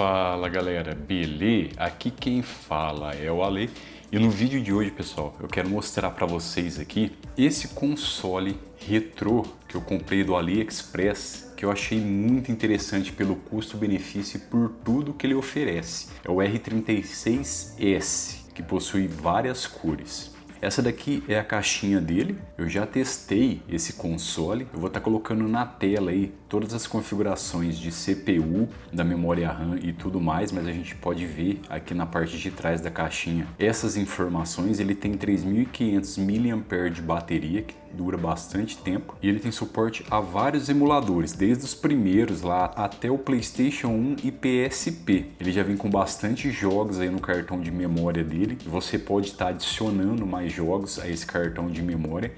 Fala galera, beleza? Aqui quem fala é o Ale e no vídeo de hoje, pessoal, eu quero mostrar para vocês aqui esse console retrô que eu comprei do AliExpress, que eu achei muito interessante pelo custo-benefício e por tudo que ele oferece. É o R36S, que possui várias cores. Essa daqui é a caixinha dele, eu já testei esse console, eu vou estar colocando na tela aí todas as configurações de CPU, da memória RAM e tudo mais, mas a gente pode ver aqui na parte de trás da caixinha essas informações. Ele tem 3.500 mAh de bateria, que dura bastante tempo, e ele tem suporte a vários emuladores, desde os primeiros lá até o PlayStation 1 e PSP. Ele já vem com bastante jogos aí no cartão de memória dele, você pode estar adicionando mais jogos a esse cartão de memória.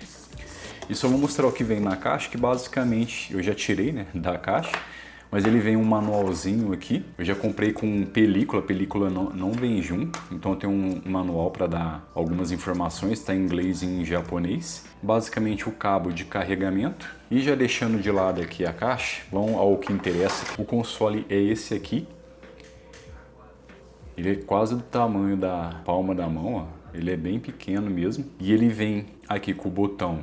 E só vou mostrar o que vem na caixa, que basicamente eu já tirei, né, da caixa, mas ele vem um manualzinho aqui. Eu já comprei com película, a película não vem junto, então tem um manual para dar algumas informações, está em inglês e em japonês. Basicamente o cabo de carregamento. E já deixando de lado aqui a caixa, vamos ao que interessa. O console é esse aqui. Ele é quase do tamanho da palma da mão, ó. Ele é bem pequeno mesmo. E ele vem aqui com o botão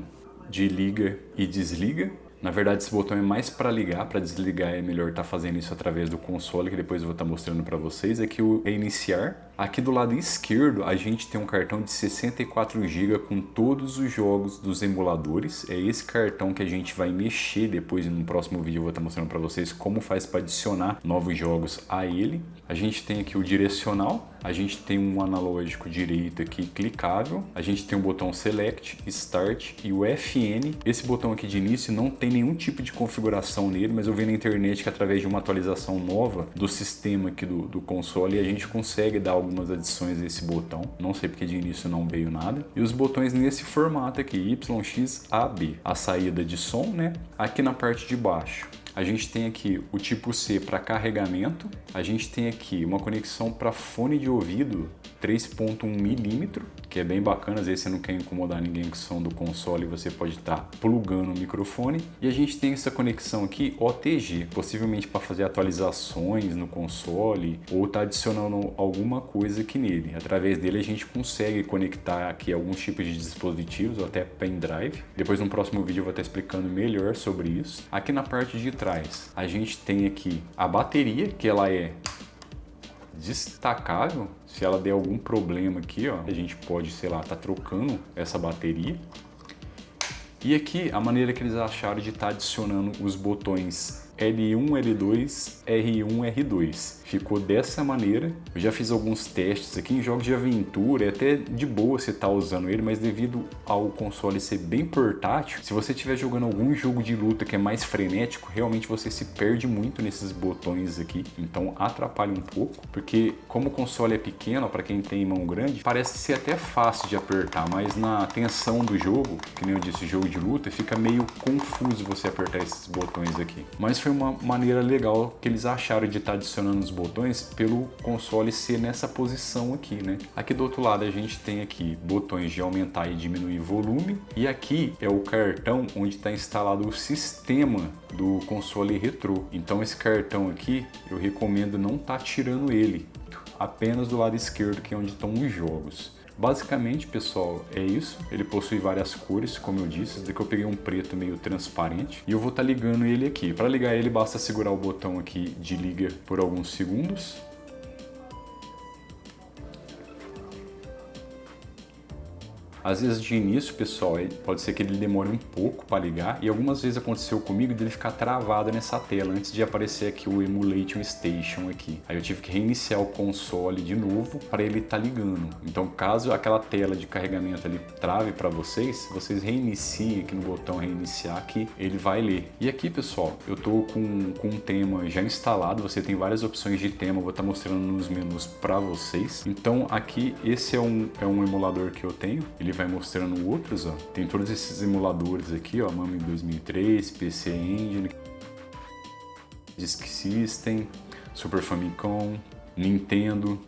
de liga e desliga. Na verdade, esse botão é mais para ligar, para desligar é melhor estar fazendo isso através do console, que depois eu vou estar mostrando para vocês. Aqui o iniciar. Aqui do lado esquerdo a gente tem um cartão de 64 GB com todos os jogos dos emuladores. É esse cartão que a gente vai mexer depois, no próximo vídeo eu vou estar mostrando para vocês como faz para adicionar novos jogos a ele. A gente tem aqui o direcional, a gente tem um analógico direito aqui clicável, a gente tem o botão Select, Start e o FN. Esse botão aqui de início não tem nenhum tipo de configuração nele, mas eu vi na internet que através de uma atualização nova do sistema aqui do console a gente consegue dar algumas adições a esse botão. Não sei porque de início não veio nada. E os botões nesse formato aqui, Y, X, A, B. A saída de som, né? Aqui na parte de baixo a gente tem aqui o tipo C para carregamento, a gente tem aqui uma conexão para fone de ouvido 3.1 milímetro, que é bem bacana, às vezes você não quer incomodar ninguém com o som do console, você pode estar plugando o microfone. E a gente tem essa conexão aqui OTG, possivelmente para fazer atualizações no console ou tá adicionando alguma coisa aqui nele. Através dele a gente consegue conectar aqui alguns tipos de dispositivos ou até pendrive. Depois no próximo vídeo eu vou estar explicando melhor sobre isso. Aqui na parte de trás a gente tem aqui a bateria, que ela é destacável. Se ela der algum problema aqui, ó, a gente pode, sei lá, tá trocando essa bateria. E aqui a maneira que eles acharam de estar adicionando os botões L1, L2, R1, R2. Ficou dessa maneira. Eu já fiz alguns testes aqui em jogos de aventura, é até de boa você estar usando ele, mas devido ao console ser bem portátil, se você estiver jogando algum jogo de luta que é mais frenético, realmente você se perde muito nesses botões aqui, então atrapalha um pouco, porque como o console é pequeno, para quem tem mão grande, parece ser até fácil de apertar, mas na tensão do jogo, que nem eu disse, jogo de luta, fica meio confuso você apertar esses botões aqui. Mas foi uma maneira legal que eles acharam de estar adicionando os botões pelo console ser nessa posição aqui, né? Aqui do outro lado a gente tem aqui botões de aumentar e diminuir volume, e aqui é o cartão onde está instalado o sistema do console retrô. Então esse cartão aqui eu recomendo não estar tirando ele, apenas do lado esquerdo, que é onde estão os jogos. Basicamente, pessoal, é isso. Ele possui várias cores, como eu disse. Esse daqui eu peguei um preto meio transparente. E eu vou estar ligando ele aqui. Para ligar ele, basta segurar o botão aqui de liga por alguns segundos. Às vezes de início, pessoal, pode ser que ele demore um pouco para ligar, e algumas vezes aconteceu comigo dele ficar travado nessa tela antes de aparecer aqui o Emulation Station aqui. Aí eu tive que reiniciar o console de novo para ele estar ligando. Então, caso aquela tela de carregamento ali trave para vocês, vocês reiniciem aqui no botão reiniciar que ele vai ler. E aqui, pessoal, eu tô com um tema já instalado, você tem várias opções de tema, eu vou estar mostrando nos menus para vocês. Então, aqui esse é um emulador que eu tenho. Ele vai mostrando outros, ó. Tem todos esses emuladores aqui, ó, Mami 2003, PC Engine, Disk System, Super Famicom, Nintendo,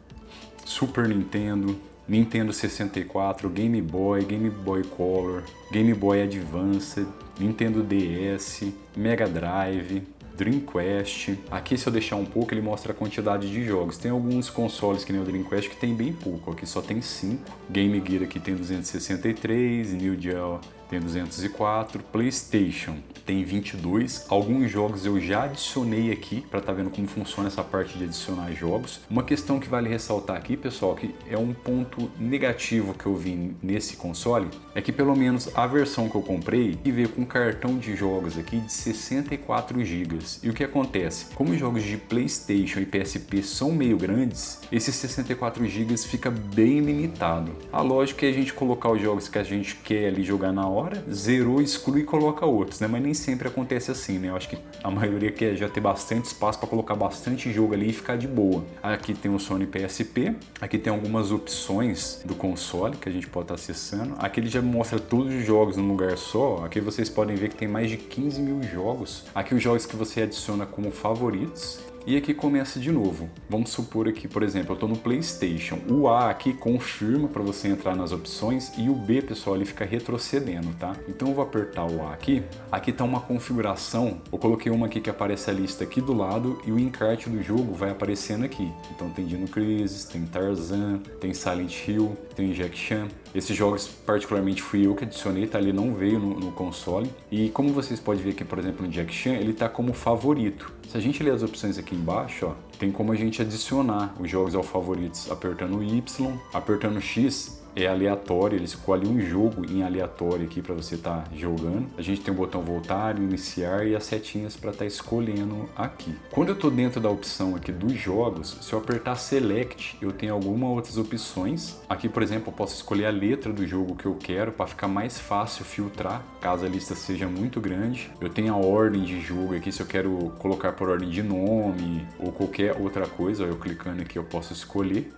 Super Nintendo, Nintendo 64, Game Boy, Game Boy Color, Game Boy Advance, Nintendo DS, Mega Drive, Dreamcast. Aqui, se eu deixar um pouco, ele mostra a quantidade de jogos. Tem alguns consoles que nem o Dreamcast que tem bem pouco, aqui só tem 5. Game Gear aqui tem 263, Neo Geo tem 204, PlayStation tem 22. Alguns jogos eu já adicionei aqui para estar vendo como funciona essa parte de adicionar jogos. Uma questão que vale ressaltar aqui, pessoal, que é um ponto negativo que eu vi nesse console, é que pelo menos a versão que eu comprei veio com cartão de jogos aqui de 64 GB. E o que acontece? Como os jogos de PlayStation e PSP são meio grandes, esses 64 GB fica bem limitado. A lógica é a gente colocar os jogos que a gente quer ali jogar na hora, zerou, exclui e coloca outros, né? Mas nem sempre acontece assim, né? Eu acho que a maioria quer já ter bastante espaço para colocar bastante jogo ali e ficar de boa. Aqui tem o Sony PSP, aqui tem algumas opções do console que a gente pode estar acessando. Aqui ele já mostra todos os jogos num lugar só. Aqui vocês podem ver que tem mais de 15 mil jogos. Aqui os jogos que você adiciona como favoritos. E aqui começa de novo. Vamos supor aqui, por exemplo, eu estou no PlayStation. O A aqui confirma para você entrar nas opções e o B, pessoal, ele fica retrocedendo, tá? Então eu vou apertar o A aqui. Aqui está uma configuração. Eu coloquei uma aqui que aparece a lista aqui do lado e o encarte do jogo vai aparecendo aqui. Então tem Dino Crisis, tem Tarzan, tem Silent Hill, tem Jack Chan. Esses jogos, particularmente, fui eu que adicionei, tá? Ele não veio no console. E como vocês podem ver aqui, por exemplo, no Jack Chan, ele tá como favorito. Se a gente ler as opções aqui embaixo, ó, tem como a gente adicionar os jogos aos favoritos apertando Y, apertando X. É aleatório, ele escolhe um jogo em aleatório aqui para você estar jogando. A gente tem o botão voltar, iniciar e as setinhas para estar escolhendo aqui. Quando eu estou dentro da opção aqui dos jogos, se eu apertar Select, eu tenho algumas outras opções. Aqui, por exemplo, eu posso escolher a letra do jogo que eu quero para ficar mais fácil filtrar, caso a lista seja muito grande. Eu tenho a ordem de jogo aqui, se eu quero colocar por ordem de nome ou qualquer outra coisa, eu clicando aqui eu posso escolher.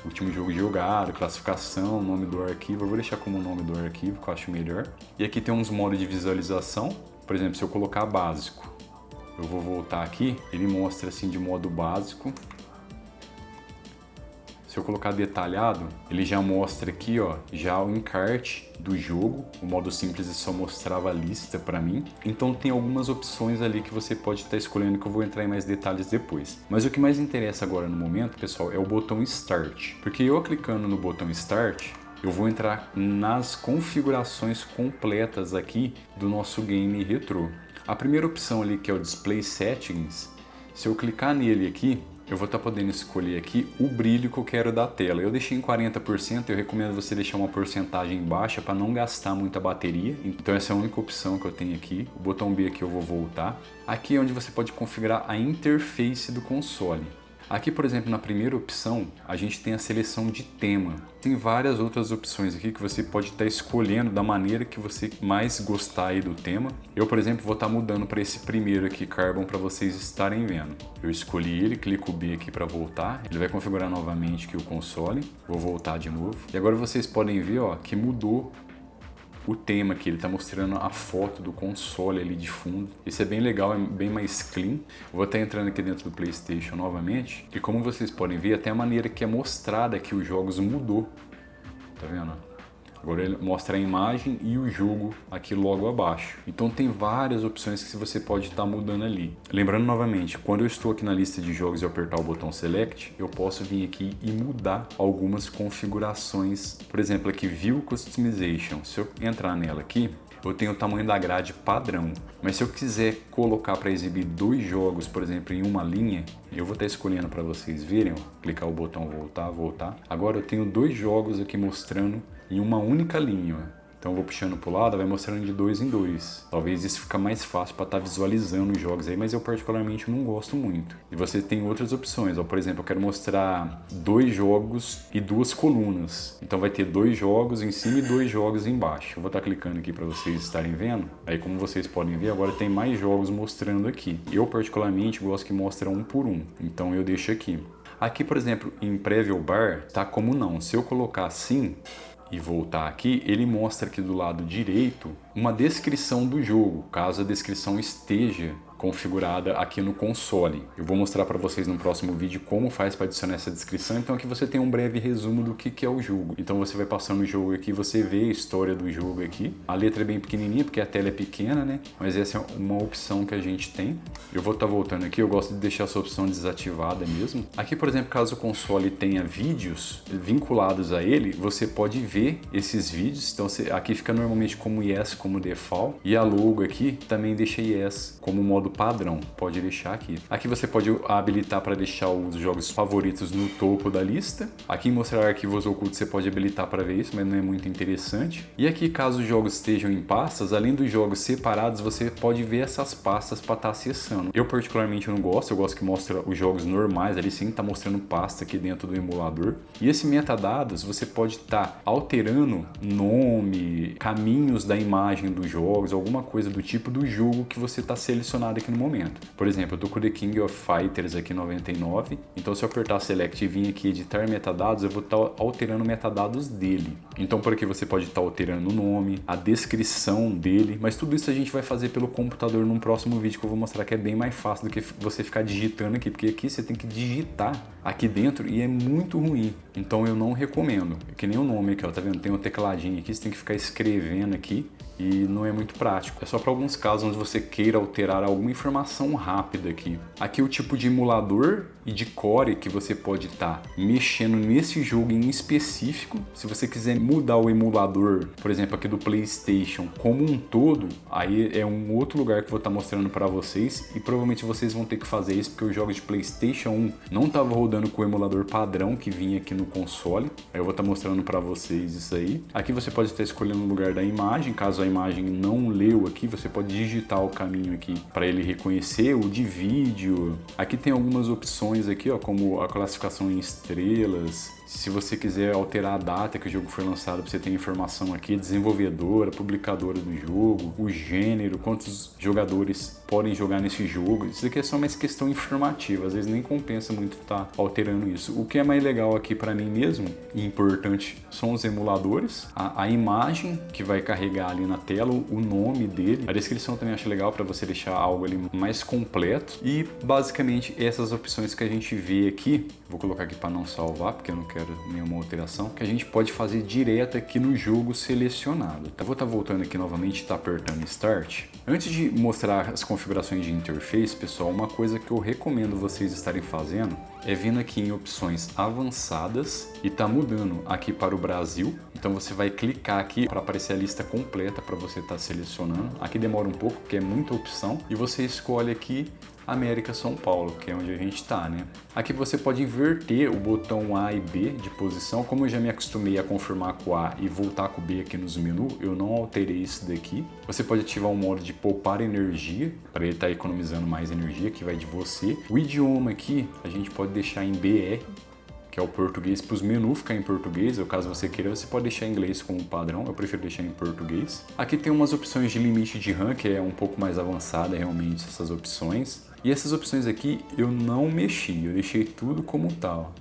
Último jogo jogado, classificação, nome do arquivo. Eu vou deixar como nome do arquivo, que eu acho melhor. E aqui tem uns modos de visualização. Por exemplo, se eu colocar básico, eu vou voltar aqui, ele mostra assim de modo básico. Se eu colocar detalhado, ele já mostra aqui, ó, já o encarte do jogo. O modo simples só mostrava a lista para mim. Então tem algumas opções ali que você pode estar escolhendo, que eu vou entrar em mais detalhes depois. Mas o que mais interessa agora no momento, pessoal, é o botão Start. Porque eu clicando no botão Start, eu vou entrar nas configurações completas aqui do nosso game retrô. A primeira opção ali, que é o Display Settings, se eu clicar nele aqui, eu vou estar podendo escolher aqui o brilho que eu quero da tela. Eu deixei em 40%, eu recomendo você deixar uma porcentagem baixa para não gastar muita bateria. Então essa é a única opção que eu tenho aqui. O botão B aqui eu vou voltar. Aqui é onde você pode configurar a interface do console. Aqui, por exemplo, na primeira opção, a gente tem a seleção de tema. Tem várias outras opções aqui que você pode estar escolhendo da maneira que você mais gostar aí do tema. Eu, por exemplo, vou estar mudando para esse primeiro aqui, Carbon, para vocês estarem vendo. Eu escolhi ele, clico o B aqui para voltar. Ele vai configurar novamente aqui o console. Vou voltar de novo. E agora vocês podem ver, ó, que mudou o tema aqui, ele está mostrando a foto do console ali de fundo. Isso é bem legal, é bem mais clean. Eu vou estar entrando aqui dentro do PlayStation novamente. E como vocês podem ver, até a maneira que é mostrada aqui os jogos mudou. Tá vendo? Agora ele mostra a imagem e o jogo aqui logo abaixo. Então tem várias opções que você pode estar mudando ali. Lembrando novamente, quando eu estou aqui na lista de jogos e apertar o botão Select, eu posso vir aqui e mudar algumas configurações. Por exemplo, aqui View Customization. Se eu entrar nela aqui, eu tenho o tamanho da grade padrão. Mas se eu quiser colocar para exibir 2 jogos, por exemplo, em uma linha, eu vou estar escolhendo para vocês verem, ó, clicar o botão voltar, voltar. Agora eu tenho 2 jogos aqui mostrando em uma única linha. Então eu vou puxando para o lado, vai mostrando de 2 em 2. Talvez isso fica mais fácil para estar visualizando os jogos aí, mas eu particularmente não gosto muito. E você tem outras opções, ó, por exemplo, eu quero mostrar 2 jogos e 2 colunas. Então vai ter 2 jogos em cima e 2 jogos embaixo. Eu vou estar clicando aqui para vocês estarem vendo. Aí como vocês podem ver, agora tem mais jogos mostrando aqui. Eu particularmente gosto que mostra um por um, então eu deixo aqui. Aqui, por exemplo, em Preview Bar, tá como não. Se eu colocar assim e voltar aqui, ele mostra aqui do lado direito uma descrição do jogo, caso a descrição esteja configurada aqui no console. Eu vou mostrar para vocês no próximo vídeo como faz para adicionar essa descrição, então aqui você tem um breve resumo do que é o jogo. Então você vai passando o jogo aqui, você vê a história do jogo aqui. A letra é bem pequenininha porque a tela é pequena, né? Mas essa é uma opção que a gente tem. Eu vou estar voltando aqui, eu gosto de deixar essa opção desativada mesmo. Aqui, por exemplo, caso o console tenha vídeos vinculados a ele, você pode ver esses vídeos. Então aqui fica normalmente como yes, como default, e a logo aqui também deixa yes como modo padrão, pode deixar aqui. Aqui você pode habilitar para deixar os jogos favoritos no topo da lista. Aqui em mostrar arquivos ocultos você pode habilitar para ver isso, mas não é muito interessante. E aqui, caso os jogos estejam em pastas, além dos jogos separados, você pode ver essas pastas para estar acessando. Eu particularmente não gosto, eu gosto que mostra os jogos normais ali, sem estar mostrando pasta aqui dentro do emulador. E esse metadados você pode estar alterando nome, caminhos da imagem dos jogos, alguma coisa do tipo do jogo que você está selecionado aqui no momento. Por exemplo, eu tô com o The King of Fighters aqui 99, então se eu apertar Select e vir aqui editar metadados, eu vou estar alterando metadados dele. Então por aqui você pode estar alterando o nome, a descrição dele, mas tudo isso a gente vai fazer pelo computador num próximo vídeo que eu vou mostrar, que é bem mais fácil do que você ficar digitando aqui, porque aqui você tem que digitar aqui dentro e é muito ruim. Então eu não recomendo. É que nem o nome aqui, ó, tá vendo? Tem um tecladinho aqui, você tem que ficar escrevendo aqui e não é muito prático. É só para alguns casos onde você queira alterar alguma informação rápida aqui. Aqui o tipo de emulador e de core que você pode estar mexendo nesse jogo em específico. Se você quiser mudar o emulador, por exemplo, aqui do PlayStation como um todo, aí é um outro lugar que eu vou estar mostrando para vocês e provavelmente vocês vão ter que fazer isso porque os jogos de PlayStation 1 não estavam rodando com o emulador padrão que vinha aqui no console. Aí eu vou estar mostrando para vocês isso aí. Aqui você pode estar escolhendo o lugar da imagem, caso a imagem não leu aqui, você pode digitar o caminho aqui para ele reconhecer, o de vídeo. Aqui tem algumas opções aqui, ó, como a classificação em estrelas. Se você quiser alterar a data que o jogo foi lançado, você tem informação aqui, desenvolvedora, publicadora do jogo, o gênero, quantos jogadores podem jogar nesse jogo. Isso aqui é só mais questão informativa, às vezes nem compensa muito estar alterando isso. O que é mais legal aqui para mim mesmo e importante são os emuladores, a imagem que vai carregar ali na tela, o nome dele, a descrição também acho legal para você deixar algo ali mais completo e basicamente essas opções que a gente vê aqui, vou colocar aqui para não salvar porque eu não quero nenhuma alteração, que a gente pode fazer direto aqui no jogo selecionado. Eu vou estar voltando aqui novamente e estar apertando Start. Antes de mostrar as configurações de interface, pessoal, uma coisa que eu recomendo vocês estarem fazendo é vindo aqui em opções avançadas e tá mudando aqui para o Brasil. Então você vai clicar aqui para aparecer a lista completa para você estar selecionando. Aqui demora um pouco porque é muita opção e você escolhe aqui América São Paulo, que é onde a gente está, né? Aqui você pode inverter o botão A e B de posição. Como eu já me acostumei a confirmar com o A e voltar com o B aqui nos menus, eu não alterei isso daqui. Você pode ativar um modo de poupar energia, para ele estar economizando mais energia, que vai de você. O idioma aqui, a gente pode deixar em BR, que é o português, para os menus ficar em português, ou caso você queira, você pode deixar em inglês como padrão, eu prefiro deixar em português. Aqui tem umas opções de limite de RAM, que é um pouco mais avançada realmente essas opções. E essas opções aqui eu não mexi, eu deixei tudo como tal.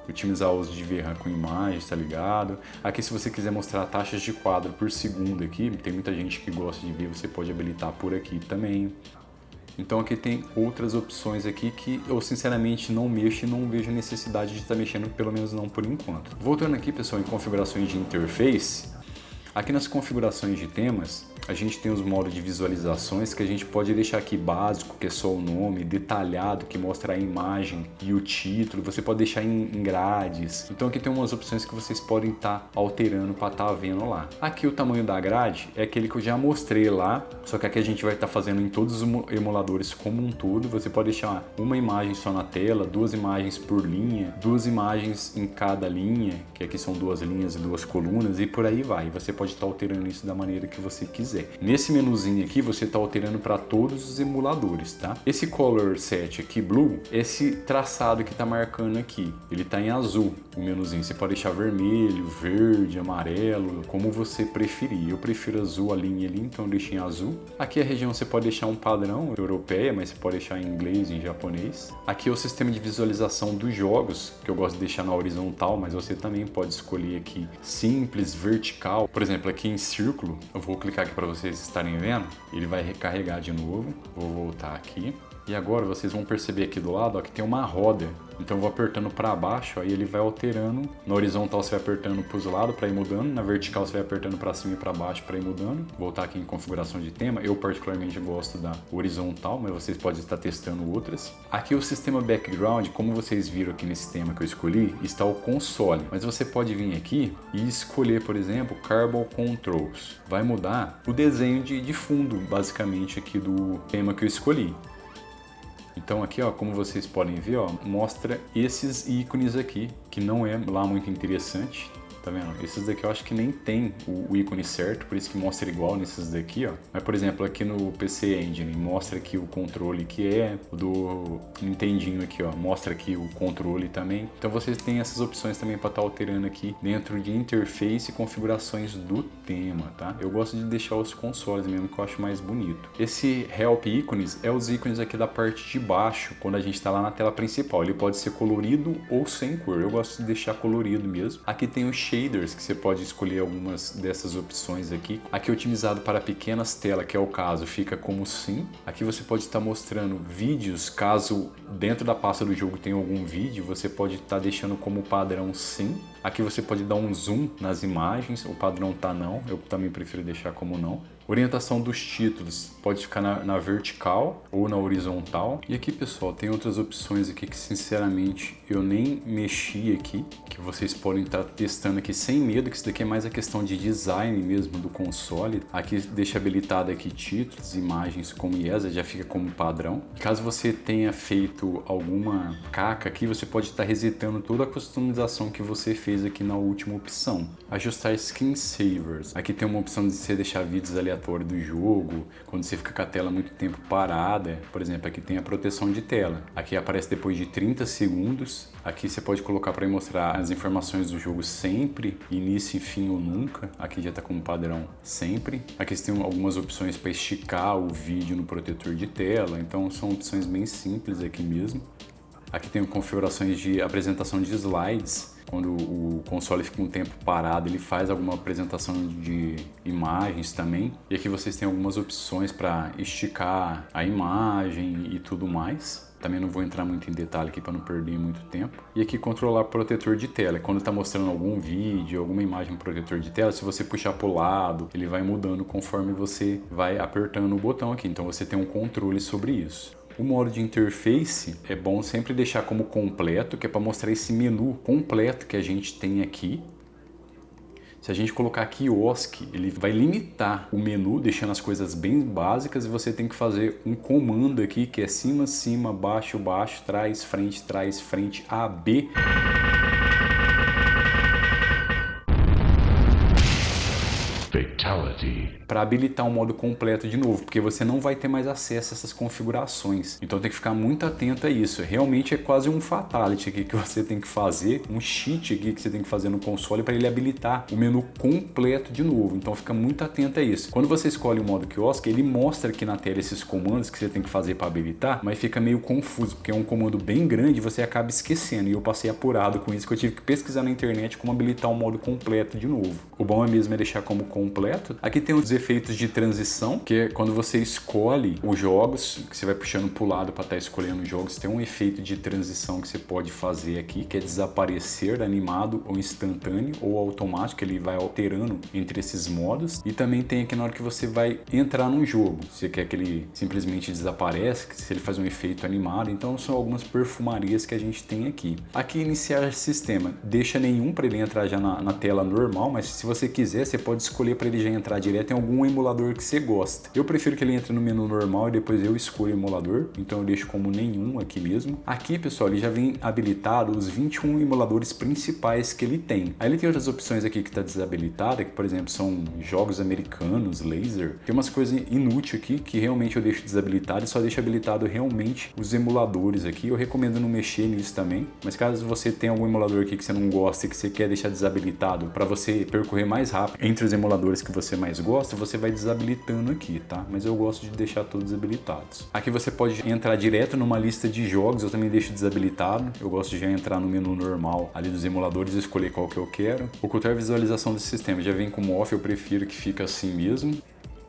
Otimizar o uso de VRAM com imagens, tá ligado? Aqui se você quiser mostrar taxas de quadro por segundo aqui, tem muita gente que gosta de ver, você pode habilitar por aqui também. Então aqui tem outras opções aqui que eu sinceramente não mexo e não vejo necessidade de estar mexendo, pelo menos não por enquanto. Voltando aqui, pessoal, em configurações de interface, aqui nas configurações de temas, a gente tem os modos de visualizações que a gente pode deixar aqui básico, que é só o nome, detalhado, que mostra a imagem e o título. Você pode deixar em grades. Então aqui tem umas opções que vocês podem estar alterando para estar vendo lá. Aqui o tamanho da grade é aquele que eu já mostrei lá, só que aqui a gente vai estar fazendo em todos os emuladores como um todo. Você pode deixar uma imagem só na tela, 2 imagens por linha, 2 imagens em cada linha, que aqui são 2 linhas e 2 colunas, e por aí vai. Você pode estar alterando isso da maneira que você quiser. Nesse menuzinho aqui você está alterando para todos os emuladores, tá? Esse color set aqui, blue, esse traçado que está marcando aqui, ele está em azul. O menuzinho você pode deixar vermelho, verde, amarelo, como você preferir. Eu prefiro azul a linha ali, então eu deixo em azul. Aqui a região você pode deixar um padrão europeia, mas você pode deixar em inglês, em japonês. Aqui é o sistema de visualização dos jogos, que eu gosto de deixar na horizontal, mas você também pode escolher aqui simples, vertical. Por exemplo, aqui em círculo, eu vou clicar aqui para para vocês estarem vendo. Ele vai recarregar de novo. Vou voltar aqui. E agora vocês vão perceber aqui do lado, ó, que tem uma roda. Então eu vou apertando para baixo, aí ele vai alterando. Na horizontal você vai apertando para os lados para ir mudando. Na vertical você vai apertando para cima e para baixo para ir mudando. Vou voltar aqui em configuração de tema. Eu particularmente gosto da horizontal, mas vocês podem estar testando outras. Aqui o sistema background, como vocês viram aqui nesse tema que eu escolhi, está o console. Mas você pode vir aqui e escolher, por exemplo, Carbon Controls. Vai mudar o desenho de fundo, basicamente, aqui do tema que eu escolhi. Então aqui, ó, como vocês podem ver, ó, mostra esses ícones aqui, que não é lá muito interessante. Tá vendo? Esses daqui eu acho que nem tem o ícone certo, por isso que mostra igual nesses daqui, ó. Mas, por exemplo, aqui no PC Engine, mostra aqui o controle que é do Nintendinho aqui, ó. Mostra aqui o controle também. Então, vocês têm essas opções também para estar alterando aqui dentro de interface e configurações do tema, tá? Eu gosto de deixar os consoles mesmo, que eu acho mais bonito. Esse Help ícones é os ícones aqui da parte de baixo, quando a gente está lá na tela principal. Ele pode ser colorido ou sem cor. Eu gosto de deixar colorido mesmo. Aqui tem o shaders, que você pode escolher algumas dessas opções aqui. Aqui é otimizado para pequenas telas, que é o caso, fica como sim. Aqui você pode estar mostrando vídeos, caso dentro da pasta do jogo tenha algum vídeo, você pode estar deixando como padrão sim. Aqui você pode dar um zoom nas imagens, o padrão tá não, eu também prefiro deixar como não. Orientação dos títulos pode ficar na vertical ou na horizontal. E aqui, pessoal, tem outras opções aqui que sinceramente eu nem mexi aqui, que vocês podem estar testando aqui sem medo, que isso daqui é mais a questão de design mesmo do console. Aqui deixa habilitado aqui títulos, imagens como IESA, já fica como padrão. Caso você tenha feito alguma caca aqui, você pode estar resetando toda a customização que você fez aqui na última opção. Ajustar screensavers. Aqui tem uma opção de você deixar vídeos aleatórios do jogo, quando você fica com a tela muito tempo parada. Por exemplo, aqui tem a proteção de tela. Aqui aparece depois de 30 segundos. Aqui você pode colocar para mostrar as informações do jogo sempre, início, fim ou nunca. Aqui já está como padrão sempre. Aqui você tem algumas opções para esticar o vídeo no protetor de tela. Então são opções bem simples aqui mesmo. Aqui tem configurações de apresentação de slides. Quando o console fica um tempo parado, ele faz alguma apresentação de imagens também. E aqui vocês têm algumas opções para esticar a imagem e tudo mais. Também não vou entrar muito em detalhe aqui para não perder muito tempo. E aqui controlar protetor de tela. Quando está mostrando algum vídeo, alguma imagem protetor de tela, se você puxar para o lado, ele vai mudando conforme você vai apertando o botão aqui. Então você tem um controle sobre isso. O modo de interface é bom sempre deixar como completo, que é para mostrar esse menu completo que a gente tem aqui. Se a gente colocar quiosque, ele vai limitar o menu, deixando as coisas bem básicas, e você tem que fazer um comando aqui, que é cima, cima, baixo, baixo, trás, frente, A, B. Para habilitar o modo completo de novo, porque você não vai ter mais acesso a essas configurações. Então tem que ficar muito atento a isso. Realmente é quase um fatality aqui que você tem que fazer, um cheat aqui que você tem que fazer no console para ele habilitar o menu completo de novo. Então fica muito atento a isso. Quando você escolhe o modo quiosque, ele mostra aqui na tela esses comandos que você tem que fazer para habilitar, mas fica meio confuso, porque é um comando bem grande e você acaba esquecendo. E eu passei apurado com isso, que eu tive que pesquisar na internet como habilitar o modo completo de novo. O bom é mesmo deixar como completo. Aqui tem os efeitos de transição, que é quando você escolhe os jogos, que você vai puxando para o lado para estar escolhendo os jogos, tem um efeito de transição que você pode fazer aqui, que é desaparecer animado ou instantâneo ou automático, ele vai alterando entre esses modos. E também tem aqui na hora que você vai entrar num jogo, você quer que ele simplesmente desapareça, se ele faz um efeito animado. Então são algumas perfumarias que a gente tem aqui. Aqui iniciar sistema, deixa nenhum para ele entrar já na tela normal, mas se você quiser, você pode escolher para ele já entrar direto em algum emulador que você gosta. Eu prefiro que ele entre no menu normal e depois eu escolho o emulador, então eu deixo como nenhum aqui mesmo. Aqui, pessoal, ele já vem habilitado os 21 emuladores principais que ele tem. Aí ele tem outras opções aqui que está desabilitada, que por exemplo são jogos americanos, laser. Tem umas coisas inúteis aqui que realmente eu deixo desabilitado e só deixo habilitado realmente os emuladores aqui. Eu recomendo não mexer nisso também, mas caso você tenha algum emulador aqui que você não gosta e que você quer deixar desabilitado para você percorrer mais rápido entre os emuladores que você mais gosta, você vai desabilitando aqui, tá? Mas eu gosto de deixar todos desabilitados. Aqui você pode entrar direto numa lista de jogos, eu também deixo desabilitado. Eu gosto de já entrar no menu normal ali dos emuladores e escolher qual que eu quero. Ocultar a visualização desse sistema já vem como off, eu prefiro que fique assim mesmo.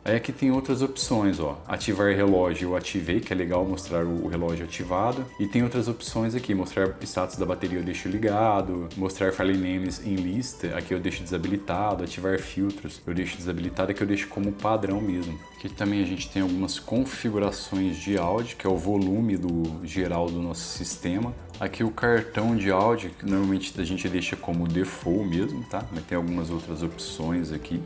Aí aqui tem outras opções, ó. Ativar relógio eu ativei, que é legal mostrar o relógio ativado. E tem outras opções aqui, mostrar status da bateria eu deixo ligado, mostrar file names em lista, aqui eu deixo desabilitado, ativar filtros eu deixo desabilitado, aqui eu deixo como padrão mesmo. Aqui também a gente tem algumas configurações de áudio, que é o volume do geral do nosso sistema. Aqui o cartão de áudio, que normalmente a gente deixa como default mesmo, tá? Mas tem algumas outras opções aqui.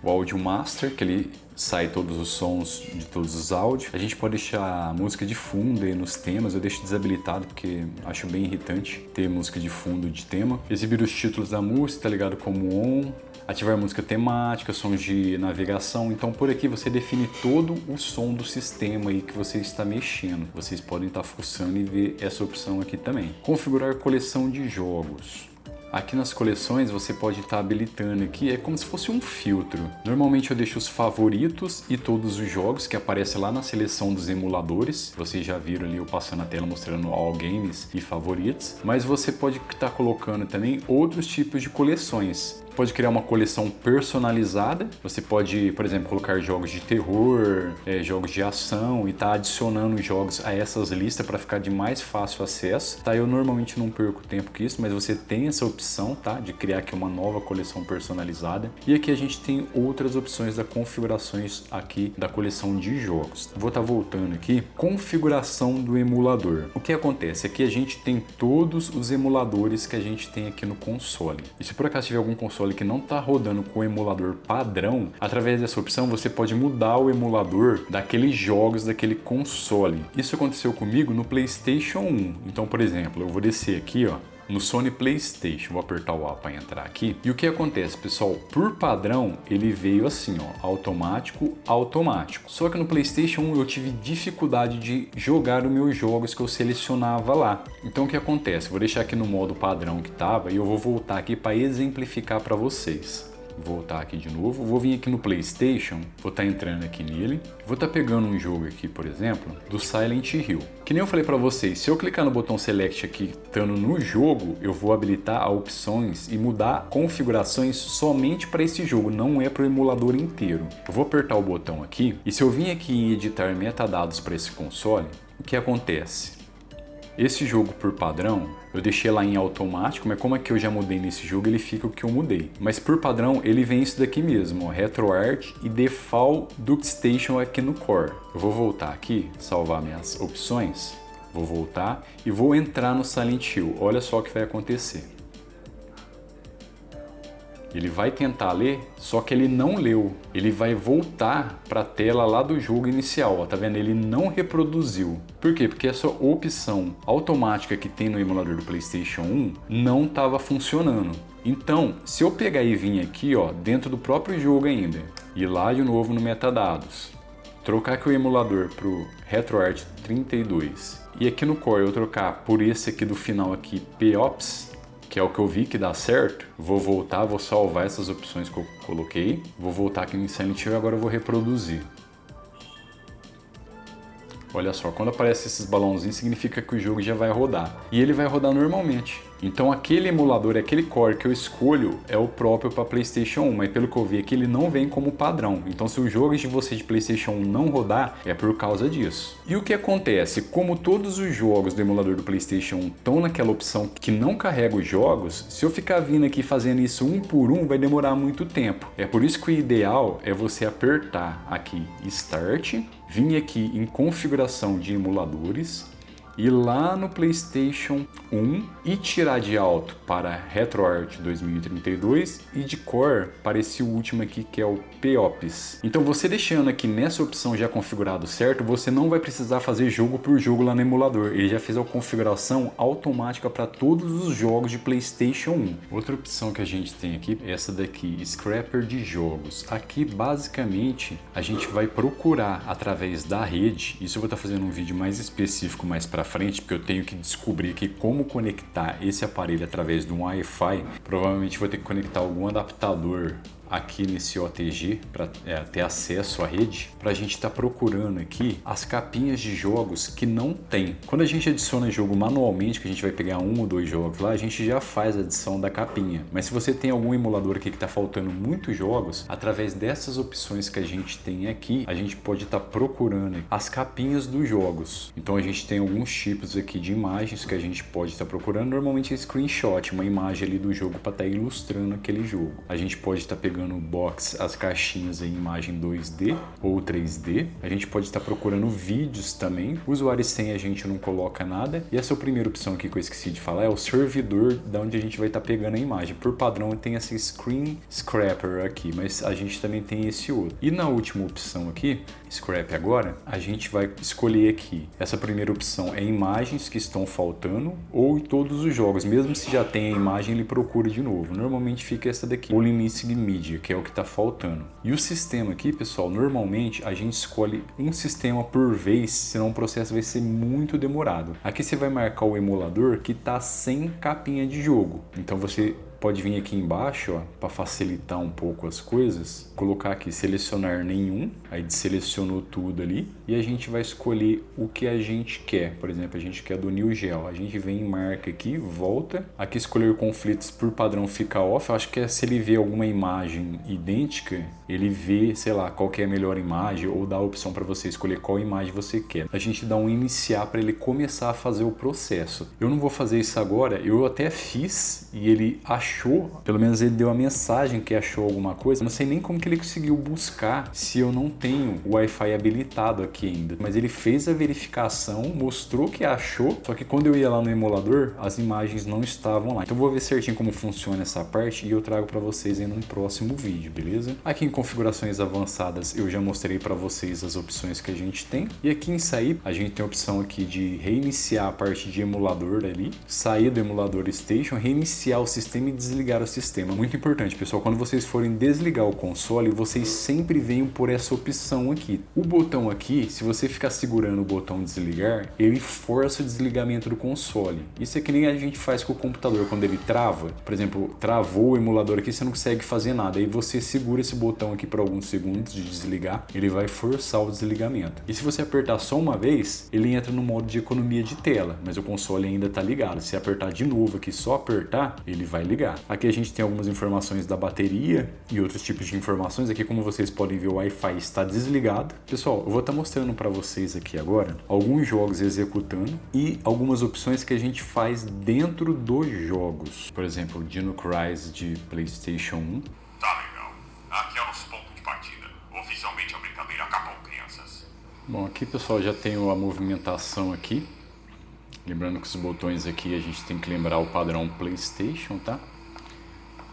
O Audio Master, que ele sai todos os sons de todos os áudios. A gente pode deixar a música de fundo aí nos temas, eu deixo desabilitado porque acho bem irritante ter música de fundo de tema. Exibir os títulos da música, tá ligado como on. Ativar música temática, sons de navegação. Então por aqui você define todo o som do sistema aí que você está mexendo. Vocês podem estar fuçando e ver essa opção aqui também. Configurar coleção de jogos. Aqui nas coleções você pode estar habilitando aqui, é como se fosse um filtro. Normalmente eu deixo os favoritos e todos os jogos que aparecem lá na seleção dos emuladores. Vocês já viram ali eu passando a tela mostrando All Games e favoritos. Mas você pode estar colocando também outros tipos de coleções. Pode criar uma coleção personalizada. Você pode, por exemplo, colocar jogos de terror, jogos de ação e estar adicionando jogos a essas listas para ficar de mais fácil acesso. Tá? Eu normalmente não perco tempo com isso, mas você tem essa opção, tá? De criar aqui uma nova coleção personalizada. E aqui a gente tem outras opções das configurações aqui da coleção de jogos. Vou estar voltando aqui. Configuração do emulador. O que acontece? Aqui a gente tem todos os emuladores que a gente tem aqui no console. E se por acaso tiver algum console que não está rodando com o emulador padrão, através dessa opção você pode mudar o emulador daqueles jogos daquele console. Isso aconteceu comigo no PlayStation 1. Então, por exemplo, eu vou descer aqui, ó, no Sony PlayStation, vou apertar o A para entrar aqui. E o que acontece, pessoal? Por padrão, ele veio assim, ó, automático. Só que no PlayStation 1 eu tive dificuldade de jogar os meus jogos que eu selecionava lá. Então o que acontece? Vou deixar aqui no modo padrão que estava e eu vou voltar aqui para exemplificar para vocês. Voltar aqui de novo, vou vir aqui no PlayStation, vou estar entrando aqui nele, vou estar pegando um jogo aqui, por exemplo, do Silent Hill. Que nem eu falei para vocês, se eu clicar no botão Select aqui, estando no jogo, eu vou habilitar as opções e mudar configurações somente para esse jogo, não é para o emulador inteiro. Eu vou apertar o botão aqui e se eu vim aqui em editar metadados para esse console, o que acontece? Esse jogo por padrão, eu deixei lá em automático, mas como é que eu já mudei nesse jogo, ele fica o que eu mudei. Mas por padrão, ele vem isso daqui mesmo, ó, RetroArt e Default DuckStation aqui no Core. Eu vou voltar aqui, salvar minhas opções, vou voltar e vou entrar no Silent Hill. Olha só o que vai acontecer. Ele vai tentar ler, só que ele não leu. Ele vai voltar para a tela lá do jogo inicial, ó, tá vendo? Ele não reproduziu. Por quê? Porque essa opção automática que tem no emulador do PlayStation 1 não estava funcionando. Então, se eu pegar e vir aqui, ó, dentro do próprio jogo ainda, ir lá de novo no metadados, trocar aqui o emulador para o RetroArt 32 e aqui no Core eu trocar por esse aqui do final aqui, POPS, que é o que eu vi que dá certo, vou voltar, vou salvar essas opções que eu coloquei, vou voltar aqui no Silent Hill e agora eu vou reproduzir. Olha só, quando aparece esses balãozinhos significa que o jogo já vai rodar. E ele vai rodar normalmente. Então aquele emulador, aquele core que eu escolho é o próprio para PlayStation 1, mas pelo que eu vi aqui ele não vem como padrão. Então se o jogo de você de PlayStation 1 não rodar, é por causa disso. E o que acontece? Como todos os jogos do emulador do PlayStation 1 estão naquela opção que não carrega os jogos, se eu ficar vindo aqui fazendo isso um por um, vai demorar muito tempo. É por isso que o ideal é você apertar aqui Start, vir aqui em configuração de emuladores, ir lá no PlayStation 1 e tirar de alto para RetroArt 2032 e de Core para esse último aqui que é o POPs. Então você deixando aqui nessa opção já configurado certo, você não vai precisar fazer jogo por jogo lá no emulador. Ele já fez a configuração automática para todos os jogos de PlayStation 1. Outra opção que a gente tem aqui é essa daqui, Scrapper de jogos. Aqui basicamente a gente vai procurar através da rede, isso eu vou estar fazendo um vídeo mais específico mais para frente, porque eu tenho que descobrir aqui como conectar esse aparelho através de um Wi-Fi. Provavelmente vou ter que conectar algum adaptador aqui nesse OTG para ter acesso à rede, para a gente estar procurando aqui as capinhas de jogos que não tem. Quando a gente adiciona jogo manualmente, que a gente vai pegar 1 ou 2 jogos lá, a gente já faz a adição da capinha. Mas se você tem algum emulador aqui que está faltando muitos jogos, através dessas opções que a gente tem aqui, a gente pode estar procurando as capinhas dos jogos. Então a gente tem alguns tipos aqui de imagens que a gente pode estar procurando. Normalmente é screenshot, uma imagem ali do jogo para estar ilustrando aquele jogo. A gente pode estar pegando o box, as caixinhas em imagem 2D ou 3D. A gente pode estar procurando vídeos também. O usuário sem a gente não coloca nada. E essa primeira opção aqui que eu esqueci de falar é o servidor da onde a gente vai estar pegando a imagem. Por padrão tem esse Screen Scraper aqui, mas a gente também tem esse outro. E na última opção aqui, Scrap agora, a gente vai escolher aqui. Essa primeira opção é imagens que estão faltando ou em todos os jogos. Mesmo se já tem a imagem, ele procura de novo. Normalmente fica essa daqui, All Missing Media, que é o que está faltando. E o sistema aqui, pessoal, normalmente a gente escolhe um sistema por vez, senão o processo vai ser muito demorado. Aqui você vai marcar o emulador que está sem capinha de jogo. Então você pode vir aqui embaixo, para facilitar um pouco as coisas, colocar aqui selecionar nenhum, aí selecionou tudo ali e a gente vai escolher o que a gente quer. Por exemplo, a gente quer do New Geo, a gente vem em marca aqui, volta, aqui escolher conflitos por padrão fica off. Eu acho que se ele vê alguma imagem idêntica, ele vê, sei lá, qual que é a melhor imagem ou dá a opção para você escolher qual imagem você quer. A gente dá um iniciar para ele começar a fazer o processo. Eu não vou fazer isso agora, eu até fiz e ele achou, pelo menos ele deu a mensagem que achou alguma coisa. Não sei nem como que ele conseguiu buscar se eu não tenho o Wi-Fi habilitado aqui ainda. Mas ele fez a verificação, mostrou que achou, só que quando eu ia lá no emulador, as imagens não estavam lá. Então eu vou ver certinho como funciona essa parte e eu trago para vocês em um próximo vídeo, beleza? Aqui em configurações avançadas eu já mostrei para vocês as opções que a gente tem. E aqui em sair, a gente tem a opção aqui de reiniciar a parte de emulador ali, sair do emulador Station, reiniciar o sistema e desligar o sistema. Muito importante, pessoal, quando vocês forem desligar o console, vocês sempre venham por essa opção aqui. O botão aqui, se você ficar segurando o botão desligar, ele força o desligamento do console. Isso é que nem a gente faz com o computador quando ele trava. Por exemplo, travou o emulador aqui, você não consegue fazer nada. Aí você segura esse botão aqui por alguns segundos de desligar, ele vai forçar o desligamento. E se você apertar só uma vez, ele entra no modo de economia de tela, mas o console ainda está ligado. Se apertar de novo aqui, só apertar, ele vai ligar. Aqui a gente tem algumas informações da bateria e outros tipos de informações. Aqui, como vocês podem ver, o Wi-Fi está desligado. Pessoal, eu vou estar mostrando para vocês aqui agora alguns jogos executando e algumas opções que a gente faz dentro dos jogos. Por exemplo, Dino Crisis de PlayStation 1. Tá legal. Aqui é o nosso ponto de partida. Oficialmente a brincadeira acabou, crianças. Bom, aqui, pessoal, já tenho a movimentação aqui. Lembrando que os botões aqui a gente tem que lembrar o padrão PlayStation, tá?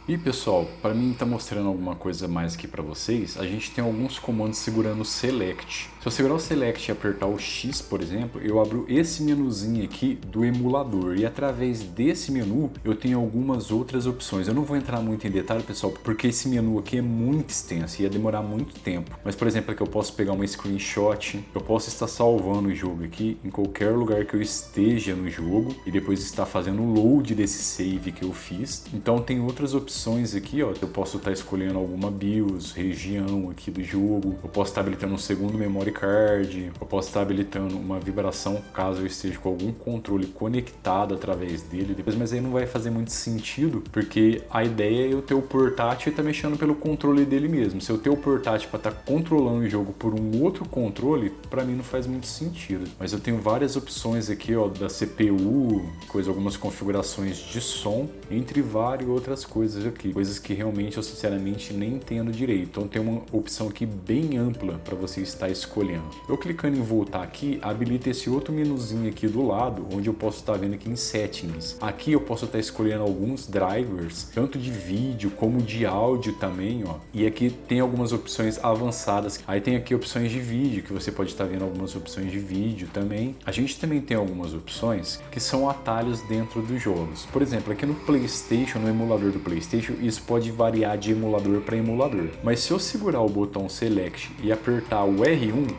E pessoal, para mim tá mostrando alguma coisa mais aqui para vocês, a gente tem alguns comandos segurando o Select. Se eu segurar o Select e apertar o X, por exemplo, eu abro esse menuzinho aqui do emulador e através desse menu eu tenho algumas outras opções. Eu não vou entrar muito em detalhe, pessoal, porque esse menu aqui é muito extenso e ia demorar muito tempo. Mas, por exemplo, aqui eu posso pegar uma screenshot, eu posso estar salvando o jogo aqui em qualquer lugar que eu esteja no jogo e depois estar fazendo o load desse save que eu fiz. Então tem outras opções aqui, ó. Eu posso estar escolhendo alguma BIOS, região aqui do jogo, eu posso estar habilitando um segundo memory card, eu posso estar habilitando uma vibração caso eu esteja com algum controle conectado através dele, mas aí não vai fazer muito sentido, porque a ideia é eu ter o portátil e estar mexendo pelo controle dele mesmo. Se eu ter o portátil para estar controlando o jogo por um outro controle, para mim não faz muito sentido. Mas eu tenho várias opções aqui, ó, da CPU, algumas configurações de som, entre várias outras coisas aqui, coisas que realmente eu sinceramente nem entendo direito. Então tem uma opção aqui bem ampla para você estar escolhendo. Eu clicando em voltar aqui, habilita esse outro menuzinho aqui do lado, onde eu posso estar vendo aqui em Settings. Aqui eu posso estar escolhendo alguns drivers, tanto de vídeo como de áudio também, ó. E aqui tem algumas opções avançadas. Aí tem aqui opções de vídeo, que você pode estar vendo algumas opções de vídeo também. A gente também tem algumas opções que são atalhos dentro dos jogos. Por exemplo, aqui no PlayStation, no emulador do PlayStation, isso pode variar de emulador para emulador. Mas se eu segurar o botão Select e apertar o R1,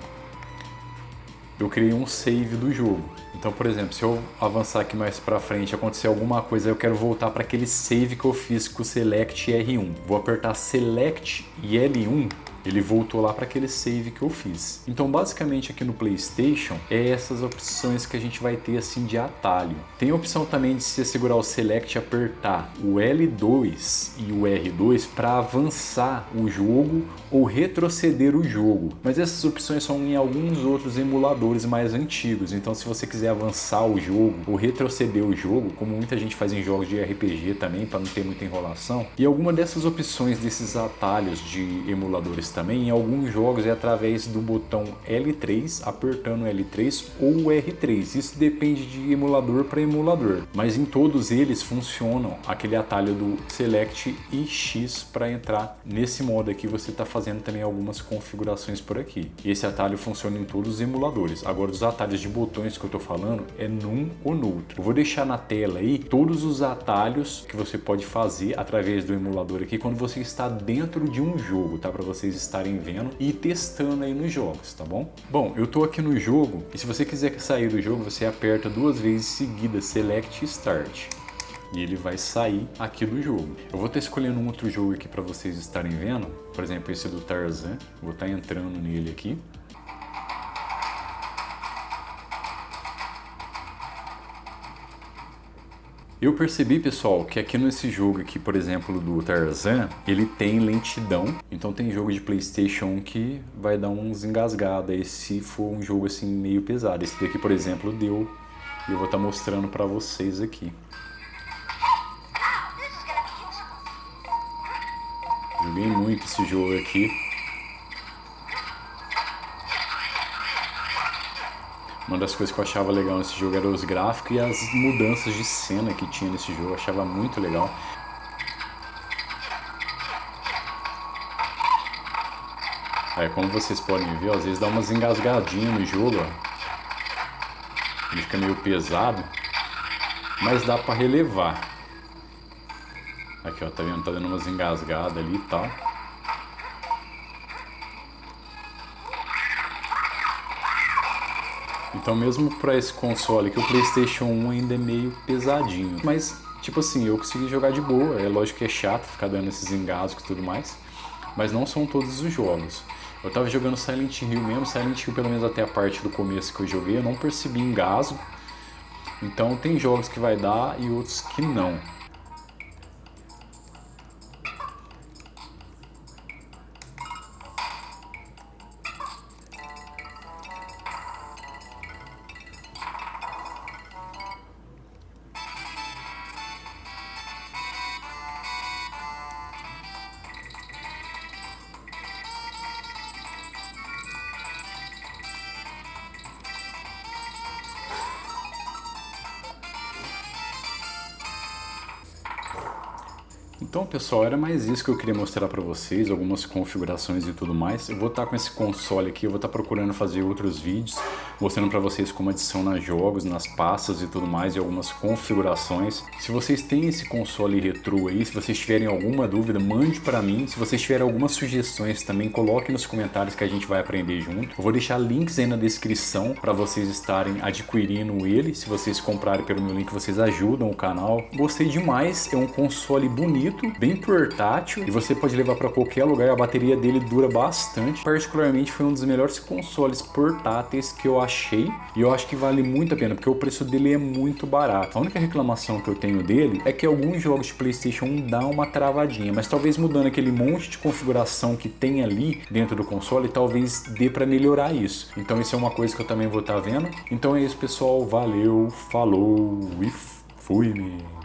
eu criei um save do jogo. Então, por exemplo, se eu avançar aqui mais pra frente, acontecer alguma coisa, eu quero voltar para aquele save que eu fiz com o Select e R1. Vou apertar Select e L1, ele voltou lá para aquele save que eu fiz. Então, basicamente aqui no PlayStation, é essas opções que a gente vai ter assim de atalho. Tem a opção também de se segurar o Select e apertar o L2 e o R2 para avançar o jogo ou retroceder o jogo. Mas essas opções são em alguns outros emuladores mais antigos. Então, se você quiser avançar o jogo ou retroceder o jogo, como muita gente faz em jogos de RPG também, para não ter muita enrolação, e alguma dessas opções desses atalhos de emuladores também, em alguns jogos é através do botão L3, apertando L3 ou R3. Isso depende de emulador para emulador, mas em todos eles funcionam aquele atalho do Select e X para entrar nesse modo aqui. Você está fazendo também algumas configurações por aqui. Esse atalho funciona em todos os emuladores. Agora, os atalhos de botões que eu estou falando é num ou no outro. Eu vou deixar na tela aí todos os atalhos que você pode fazer através do emulador aqui quando você está dentro de um jogo, tá? Para vocês estarem vendo e testando aí nos jogos, tá bom? Bom, eu tô aqui no jogo e se você quiser sair do jogo, você aperta 2 vezes seguidas Select e Start. E ele vai sair aqui do jogo. Eu vou estar escolhendo um outro jogo aqui para vocês estarem vendo. Por exemplo, esse do Tarzan. Vou estar entrando nele aqui. Eu percebi, pessoal, que aqui nesse jogo aqui, por exemplo, do Tarzan, ele tem lentidão. Então tem jogo de PlayStation 1 que vai dar uns engasgados aí se for um jogo assim meio pesado. Esse daqui, por exemplo, deu. E eu vou estar mostrando para vocês aqui. Joguei muito esse jogo aqui. Uma das coisas que eu achava legal nesse jogo era os gráficos e as mudanças de cena que tinha nesse jogo. Eu achava muito legal. Aí, como vocês podem ver, ó, às vezes dá umas engasgadinhas no jogo, ó. Ele fica meio pesado, mas dá pra relevar. Aqui, ó, tá vendo? Tá dando umas engasgadas ali e tal. Então, mesmo para esse console que o PlayStation 1 ainda é meio pesadinho, mas tipo assim, eu consegui jogar de boa. É lógico que é chato ficar dando esses engasgos e tudo mais, mas não são todos os jogos. Eu tava jogando Silent Hill mesmo, Silent Hill pelo menos até a parte do começo que eu joguei, eu não percebi engasgo. Então tem jogos que vai dar e outros que não. Então, pessoal, era mais isso que eu queria mostrar para vocês, algumas configurações e tudo mais. Eu vou estar com esse console aqui, eu vou estar procurando fazer outros vídeos, mostrando para vocês como adicionar jogos nas pastas e tudo mais, e algumas configurações. Se vocês têm esse console retrô aí, se vocês tiverem alguma dúvida, mande para mim. Se vocês tiverem algumas sugestões também, coloquem nos comentários que a gente vai aprender junto. Eu vou deixar links aí na descrição para vocês estarem adquirindo ele. Se vocês comprarem pelo meu link, vocês ajudam o canal. Gostei demais, é um console bonito, bem portátil e você pode levar para qualquer lugar. A bateria dele dura bastante. Particularmente foi um dos melhores consoles portáteis que eu achei e eu acho que vale muito a pena porque o preço dele é muito barato. A única reclamação que eu tenho dele é que alguns jogos de PlayStation 1 dão uma travadinha, mas talvez mudando aquele monte de configuração que tem ali dentro do console, talvez dê para melhorar isso. Então isso é uma coisa que eu também vou estar vendo. Então é isso, pessoal, valeu, falou e fui!